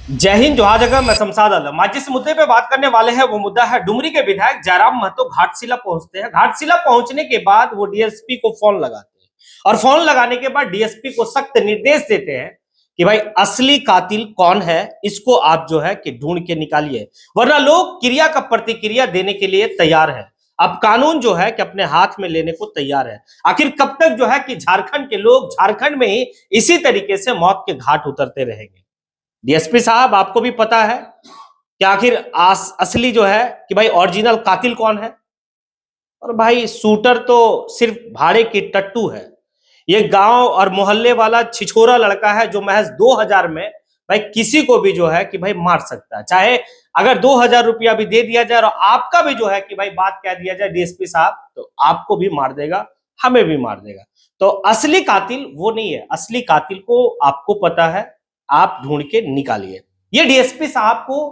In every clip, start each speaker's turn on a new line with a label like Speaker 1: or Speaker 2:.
Speaker 1: जय हिंद, जोहार जगह। मैं शमशाद आलम। आज जिस मुद्दे पे बात करने वाले हैं वो मुद्दा है डुमरी के विधायक जयराम महतो घाटशिला पहुंचते हैं। घाटशिला पहुंचने के बाद वो डीएसपी को फोन लगाते हैं और फोन लगाने के बाद डीएसपी को सख्त निर्देश देते हैं कि भाई असली कातिल कौन है, इसको आप जो है कि ढूंढ के निकालिए, वरना लोग क्रिया का प्रतिक्रिया देने के लिए तैयार है। अब कानून जो है कि अपने हाथ में लेने को तैयार है। आखिर कब तक जो है कि झारखंड के लोग झारखंड में ही इसी तरीके से मौत के घाट उतरते रहेंगे। डीएसपी साहब, आपको भी पता है कि आखिर असली जो है कि भाई ओरिजिनल कातिल कौन है। और भाई शूटर तो सिर्फ भाड़े की टट्टू है। ये गांव और मोहल्ले वाला छिछोरा लड़का है जो महज 2000 में भाई किसी को भी जो है कि भाई मार सकता है। चाहे अगर 2000 रुपया भी दे दिया जाए और आपका भी जो है कि भाई बात कह दिया जाए डीएसपी साहब, तो आपको भी मार देगा, हमें भी मार देगा। तो असली कातिल वो नहीं है। असली कातिल को आपको पता है, आप ढूंढ के निकालिए। ये डीएसपी साहब को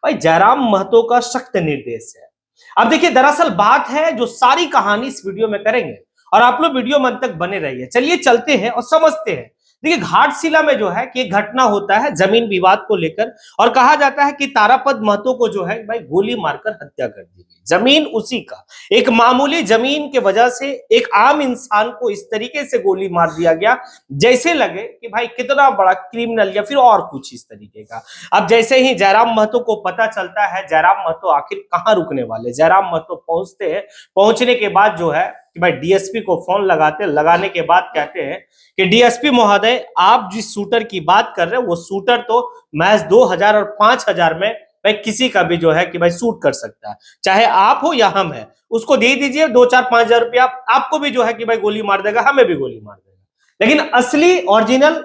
Speaker 1: भाई जयराम महतो का सख्त निर्देश है। अब देखिए, दरअसल बात है जो सारी कहानी इस वीडियो में करेंगे और आप लोग वीडियो में अंत तक बने रहिए। चलिए चलते हैं और समझते हैं। देखिए, घाटशिला में जो है कि एक घटना होता है जमीन विवाद को लेकर, और कहा जाता है कि तारापद महतो को जो है भाई गोली मारकर हत्या कर दी गई। जमीन उसी का, एक मामूली जमीन के वजह से एक आम इंसान को इस तरीके से गोली मार दिया गया जैसे लगे कि भाई कितना बड़ा क्रिमिनल या फिर और कुछ इस तरीके का। अब जैसे ही जयराम महतो को पता चलता है जयराम महतो आखिर कहाँ रुकने वाले, जयराम महतो पहुंचते हैं। पहुंचने के बाद जो है कि भाई डीएसपी को फोन लगाने के बाद कहते हैं कि डीएसपी महोदय, आप जिस शूटर की बात कर रहे हैं वो शूटर तो महज 2000 और 5000 में भाई किसी का भी जो है कि भाई शूट कर सकता है, चाहे आप हो या हम है। उसको दे दीजिए 2-4-5 हजार रुपया, आपको भी जो है कि भाई गोली मार देगा, हमें भी गोली मार देगा। लेकिन असली ओरिजिनल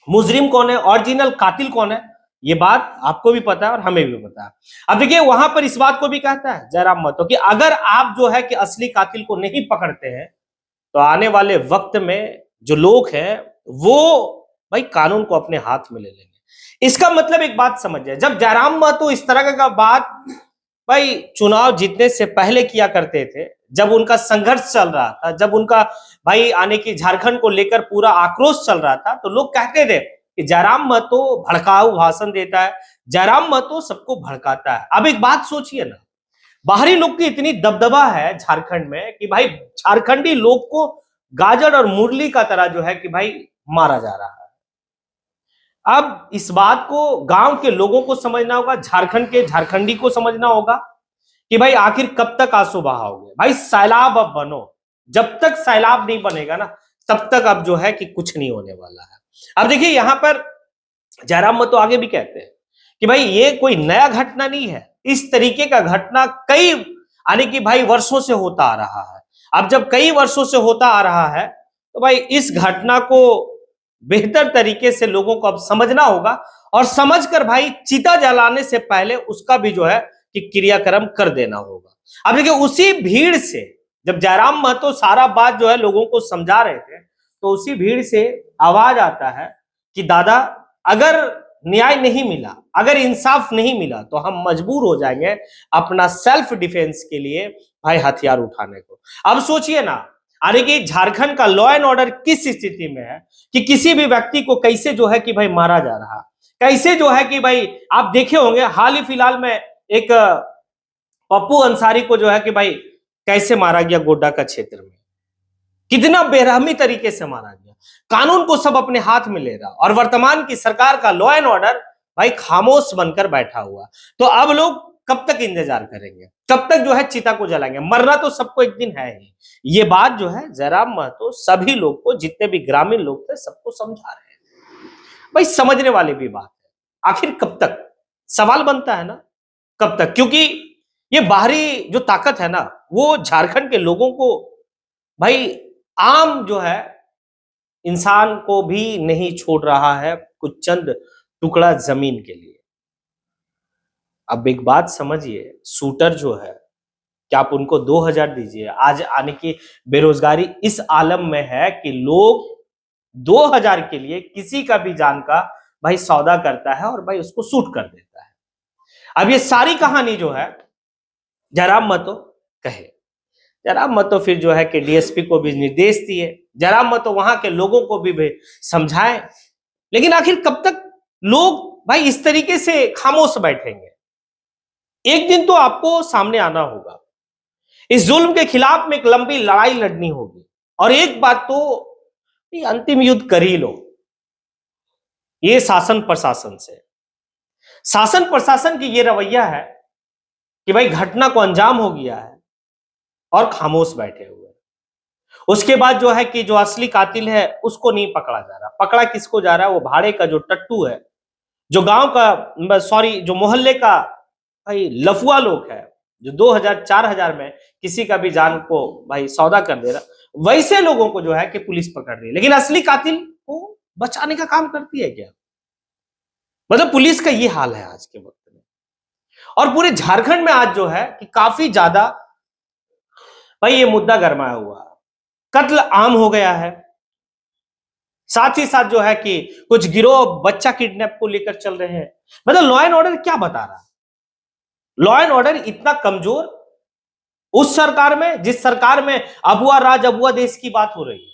Speaker 1: मुजरिम कौन है, ओरिजिनल कातिल कौन है, ये बात आपको भी पता है और हमें भी पता है। अब देखिए, वहां पर इस बात को भी कहता है जयराम महतो कि अगर आप जो है कि असली कातिल को नहीं पकड़ते हैं तो आने वाले वक्त में जो लोग हैं वो भाई कानून को अपने हाथ में ले लेंगे। इसका मतलब एक बात समझिए, जब जयराम महतो इस तरह का बात भाई चुनाव जीतने से पहले किया करते थे, जब उनका संघर्ष चल रहा था, जब उनका भाई आने की झारखंड को लेकर पूरा आक्रोश चल रहा था, तो लोग कहते थे कि जयराम महतो भड़काऊ भाषण देता है, जयराम महतो सबको भड़काता है। अब एक बात सोचिए ना, बाहरी लोग की इतनी दबदबा है झारखंड में कि भाई झारखंडी लोग को गाजर और मुरली का तरह जो है कि भाई मारा जा रहा है। अब इस बात को गांव के लोगों को समझना होगा, झारखंड के झारखंडी को समझना होगा कि भाई आखिर कब तक आंसू बहाओगे। भाई सैलाब अब बनो, जब तक सैलाब नहीं बनेगा ना तब तक अब जो है कि कुछ नहीं होने वाला है। अब देखिए, यहां पर जयराम महतो आगे भी कहते हैं कि भाई ये कोई नया घटना नहीं है, इस तरीके का घटना कई यानी कि भाई वर्षों से होता आ रहा है। अब जब कई वर्षों से होता आ रहा है तो भाई इस घटना को बेहतर तरीके से लोगों को अब समझना होगा, और समझकर भाई चिता जलाने से पहले उसका भी जो है कि क्रियाक्रम कर देना होगा। अब देखिए, उसी भीड़ से जब जयराम महतो सारा बात जो है लोगों को समझा रहे थे, तो उसी भीड़ से आवाज आता है कि दादा, अगर न्याय नहीं मिला, अगर इंसाफ नहीं मिला तो हम मजबूर हो जाएंगे अपना सेल्फ डिफेंस के लिए भाई हथियार उठाने को। अब सोचिए ना, अरे कि झारखंड का लॉ एंड ऑर्डर किस स्थिति में है कि किसी भी व्यक्ति को कैसे जो है कि भाई मारा जा रहा, कैसे जो है कि भाई आप देखे होंगे हाल ही फिलहाल में एक पप्पू अंसारी को जो है कि भाई कैसे मारा गया गोड्डा का क्षेत्र में, कितना बेरहमी तरीके से मारा गया। कानून को सब अपने हाथ में ले रहा, और वर्तमान की सरकार का लॉ एंड ऑर्डर भाई खामोश बनकर बैठा हुआ। तो अब लोग कब तक इंतजार करेंगे, कब तक जो है चिता को जलाएंगे? मरना तो सबको एक दिन है ही। ये बात जो है जयराम महतो सभी लोग को, जितने भी ग्रामीण लोग थे, सबको समझा रहे हैं। भाई समझने वाली भी बात है। आखिर कब तक, सवाल बनता है ना, कब तक? क्योंकि ये बाहरी जो ताकत है ना, वो झारखंड के लोगों को भाई आम जो है इंसान को भी नहीं छोड़ रहा है कुछ चंद टुकड़ा जमीन के लिए। अब एक बात समझिए, शूटर जो है, क्या आप उनको 2000 दीजिए? आज आने की बेरोजगारी इस आलम में है कि लोग 2000 के लिए किसी का भी जान का भाई सौदा करता है और भाई उसको शूट कर देता है। अब ये सारी कहानी जो है जयराम महतो कहे, जयराम महतो फिर जो है कि डीएसपी को भी निर्देश दिए, जयराम महतो वहां के लोगों को भी समझाए। लेकिन आखिर कब तक लोग भाई इस तरीके से खामोश बैठेंगे? एक दिन तो आपको सामने आना होगा, इस जुल्म के खिलाफ में एक लंबी लड़ाई लड़नी होगी, और एक बात तो ये अंतिम युद्ध कर ही लो, ये शासन प्रशासन से। शासन प्रशासन की ये रवैया है कि भाई घटना को अंजाम हो गया है और खामोश बैठे हुए। उसके बाद जो है कि जो असली कातिल है उसको नहीं पकड़ा जा रहा। पकड़ा किसको जा रहा है? वो भाड़े का जो टट्टू है, जो गांव का, सॉरी, जो मोहल्ले का भाई लफुआ लोग है, जो 2000 4000 में किसी का भी जान को भाई सौदा कर दे रहा, वैसे लोगों को जो है कि पुलिस पकड़ रही है। लेकिन असली कातिल को बचाने का काम करती है क्या? मतलब पुलिस का ये हाल है आज के वक्त में। और पूरे झारखंड में आज जो है कि काफी ज्यादा भाई ये मुद्दा गरमाया हुआ है, कत्ल आम हो गया है। साथ ही साथ जो है कि कुछ गिरोह बच्चा किडनैप को लेकर चल रहे हैं। मतलब लॉ एंड ऑर्डर क्या बता रहा है? लॉ एंड ऑर्डर इतना कमजोर उस सरकार में, जिस सरकार में अबुआ राज अबुआ देश की बात हो रही है,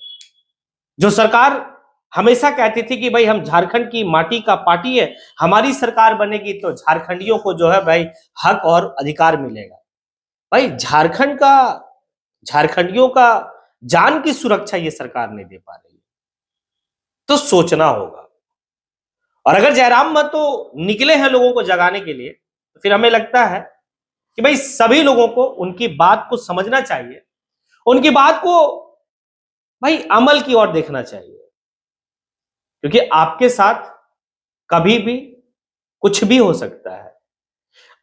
Speaker 1: जो सरकार हमेशा कहती थी कि भाई हम झारखंड की माटी का पार्टी है, हमारी सरकार बनेगी तो झारखंडियों को जो है भाई हक और अधिकार मिलेगा। भाई झारखंड का, झारखंडियों का जान की सुरक्षा ये सरकार नहीं दे पा रही है, तो सोचना होगा। और अगर जयराम महतो निकले हैं लोगों को जगाने के लिए, तो फिर हमें लगता है कि भाई सभी लोगों को उनकी बात को समझना चाहिए, उनकी बात को भाई अमल की ओर देखना चाहिए, क्योंकि आपके साथ कभी भी कुछ भी हो सकता है।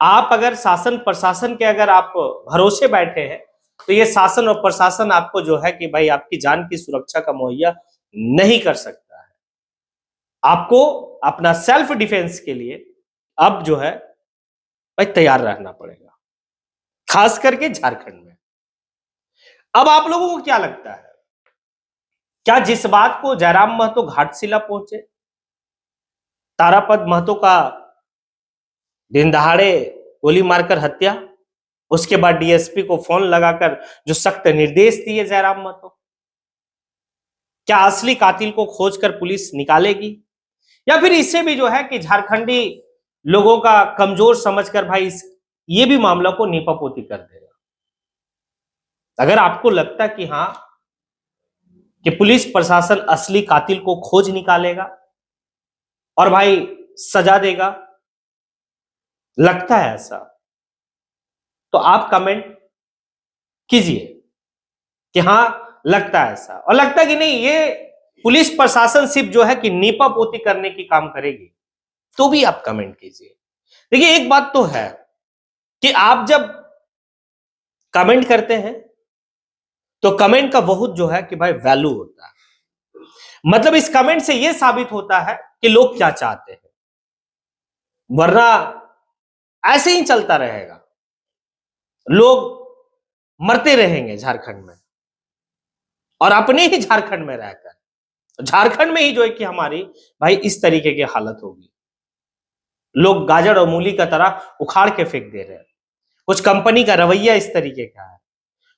Speaker 1: आप अगर शासन प्रशासन के अगर आप भरोसे बैठे हैं, तो ये शासन और प्रशासन आपको जो है कि भाई आपकी जान की सुरक्षा का मुहैया नहीं कर सकता है। आपको अपना सेल्फ डिफेंस के लिए अब जो है भाई तैयार रहना पड़ेगा, खास करके झारखंड में। अब आप लोगों को क्या लगता है, क्या जिस बात को जयराम महतो घाटशिला पहुंचे, तारापद महतो का दिन दहाड़े गोली मारकर हत्या, उसके बाद डीएसपी को फोन लगाकर जो सख्त निर्देश दिए जयराम महतो, क्या असली कातिल को खोजकर पुलिस निकालेगी, या फिर इससे भी जो है कि झारखंडी लोगों का कमजोर समझकर भाई ये भी मामला को नीपापोती कर देगा? अगर आपको लगता कि हां कि पुलिस प्रशासन असली कातिल को खोज निकालेगा और भाई सजा देगा, लगता है ऐसा, तो आप कमेंट कीजिए कि हां लगता है ऐसा, और लगता कि नहीं ये पुलिस प्रशासन सिर्फ जो है कि नीपापोती करने की काम करेगी, तो भी आप कमेंट कीजिए। देखिए एक बात तो है कि आप जब कमेंट करते हैं तो कमेंट का बहुत जो है कि भाई वैल्यू होता है। मतलब इस कमेंट से यह साबित होता है कि लोग क्या चाहते हैं, वरना ऐसे ही चलता रहेगा, लोग मरते रहेंगे झारखंड में, और अपने ही झारखंड में रहकर, झारखंड में ही जो है कि हमारी भाई इस तरीके की हालत होगी। लोग गाजर और मूली का तरह उखाड़ के फेंक दे रहे हैं। कुछ कंपनी का रवैया इस तरीके का है,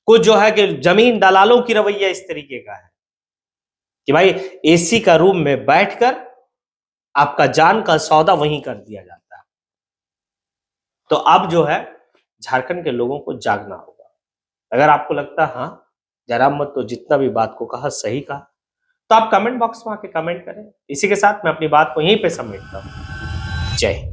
Speaker 1: कुछ जो है कि जमीन दलालों की रवैया इस तरीके का है कि भाई एसी का रूम में बैठकर आपका जान का सौदा वहीं कर दिया जाता है। तो अब जो है झारखंड के लोगों को जागना होगा। अगर आपको लगता है हां जयराम महतो तो जितना भी बात को कहा सही कहा, तो आप कमेंट बॉक्स में आके कमेंट करें। इसी के साथ मैं अपनी बात को यहीं पे समेटता हूं। जय हिंद।